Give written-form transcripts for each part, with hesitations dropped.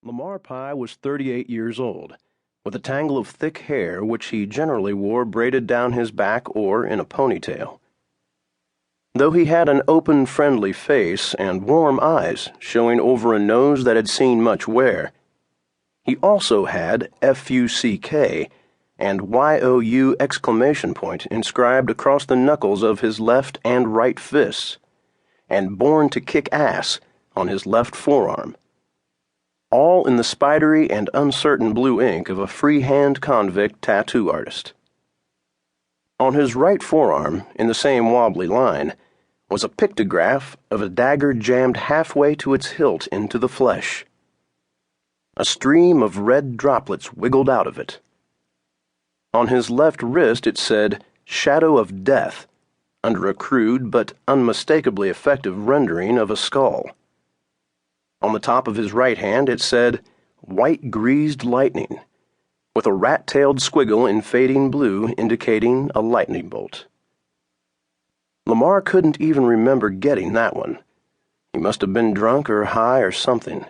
Lamar Pye was 38 years old, with a tangle of thick hair which he generally wore braided down his back or in a ponytail. Though he had an open, friendly face and warm eyes showing over a nose that had seen much wear, he also had F-U-C-K and Y-O-U exclamation point inscribed across the knuckles of his left and right fists, and born to kick ass on his left forearm, all in the spidery and uncertain blue ink of a freehand convict tattoo artist. On his right forearm, in the same wobbly line, was a pictograph of a dagger jammed halfway to its hilt into the flesh. A stream of red droplets wiggled out of it. On his left wrist it said, "Shadow of Death," under a crude but unmistakably effective rendering of a skull. On the top of his right hand it said, "White Greased Lightning," with a rat-tailed squiggle in fading blue indicating a lightning bolt. Lamar couldn't even remember getting that one. He must have been drunk or high or something.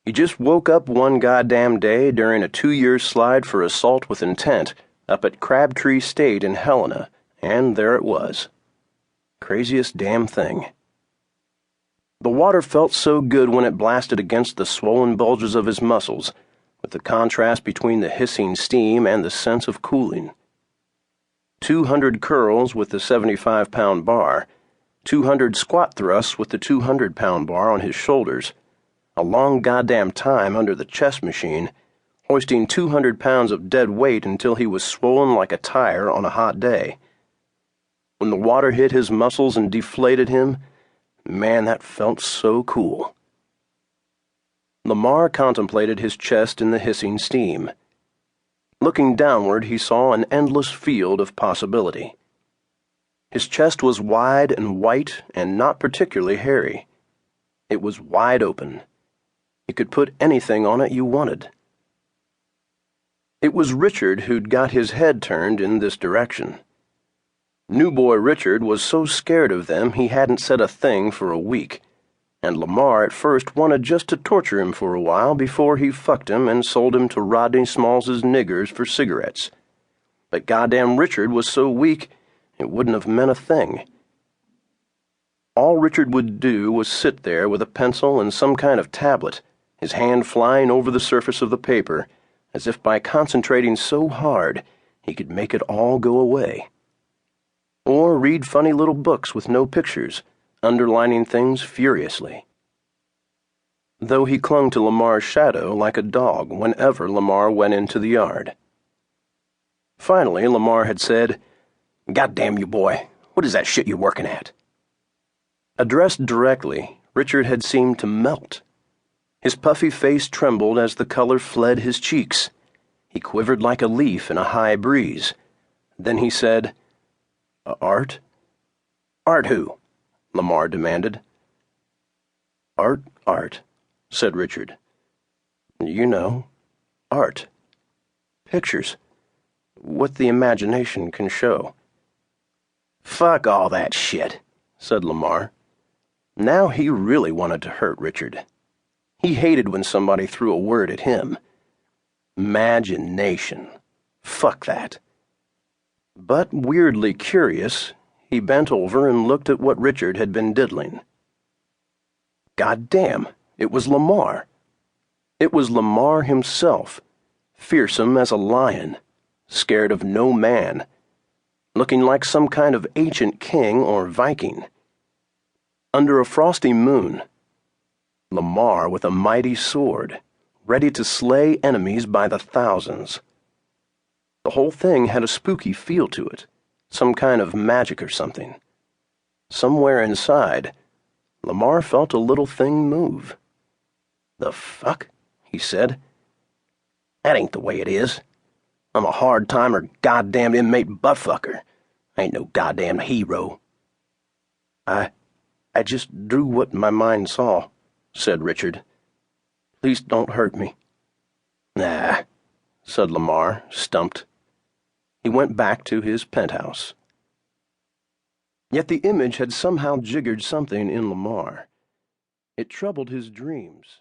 He just woke up one goddamn day during a 2-year slide for assault with intent up at Crabtree State in Helena, and there it was. Craziest damn thing. The water felt so good when it blasted against the swollen bulges of his muscles, with the contrast between the hissing steam and the sense of cooling. 200 curls with the 75-pound bar, 200 squat thrusts with the 200-pound bar on his shoulders, a long goddamn time under the chest machine, hoisting 200 pounds of dead weight until he was swollen like a tire on a hot day. When the water hit his muscles and deflated him, man, that felt so cool. Lamar contemplated his chest in the hissing steam. Looking downward, he saw an endless field of possibility. His chest was wide and white and not particularly hairy. It was wide open. You could put anything on it you wanted. It was Richard who'd got his head turned in this direction. New boy Richard was so scared of them he hadn't said a thing for a week, and Lamar at first wanted just to torture him for a while before he fucked him and sold him to Rodney Smalls's niggers for cigarettes. But goddamn Richard was so weak it wouldn't have meant a thing. All Richard would do was sit there with a pencil and some kind of tablet, his hand flying over the surface of the paper, as if by concentrating so hard he could make it all go away. Or read funny little books with no pictures, underlining things furiously. Though he clung to Lamar's shadow like a dog whenever Lamar went into the yard. Finally, Lamar had said, "God damn you, boy, what is that shit you're working at?" Addressed directly, Richard had seemed to melt. His puffy face trembled as the color fled his cheeks. He quivered like a leaf in a high breeze. Then he said, "Art?" "Art who?" Lamar demanded. Art, said Richard. "You know, art. Pictures. What the imagination can show." "Fuck all that shit," said Lamar. Now he really wanted to hurt Richard. He hated when somebody threw a word at him. Imagination. Fuck that. But weirdly curious, he bent over and looked at what Richard had been diddling. God damn, it was Lamar. It was Lamar himself, fearsome as a lion, scared of no man, looking like some kind of ancient king or Viking. Under a frosty moon, Lamar with a mighty sword, ready to slay enemies by the thousands. The whole thing had a spooky feel to it, some kind of magic or something. Somewhere inside, Lamar felt a little thing move. "The fuck?" he said. "That ain't the way it is. I'm a hard-timer goddamn inmate buttfucker. I ain't no goddamn hero." I just drew what my mind saw," said Richard. "Please don't hurt me." "Nah," said Lamar, stumped. He went back to his penthouse. Yet the image had somehow jiggered something in Lamar. It troubled his dreams.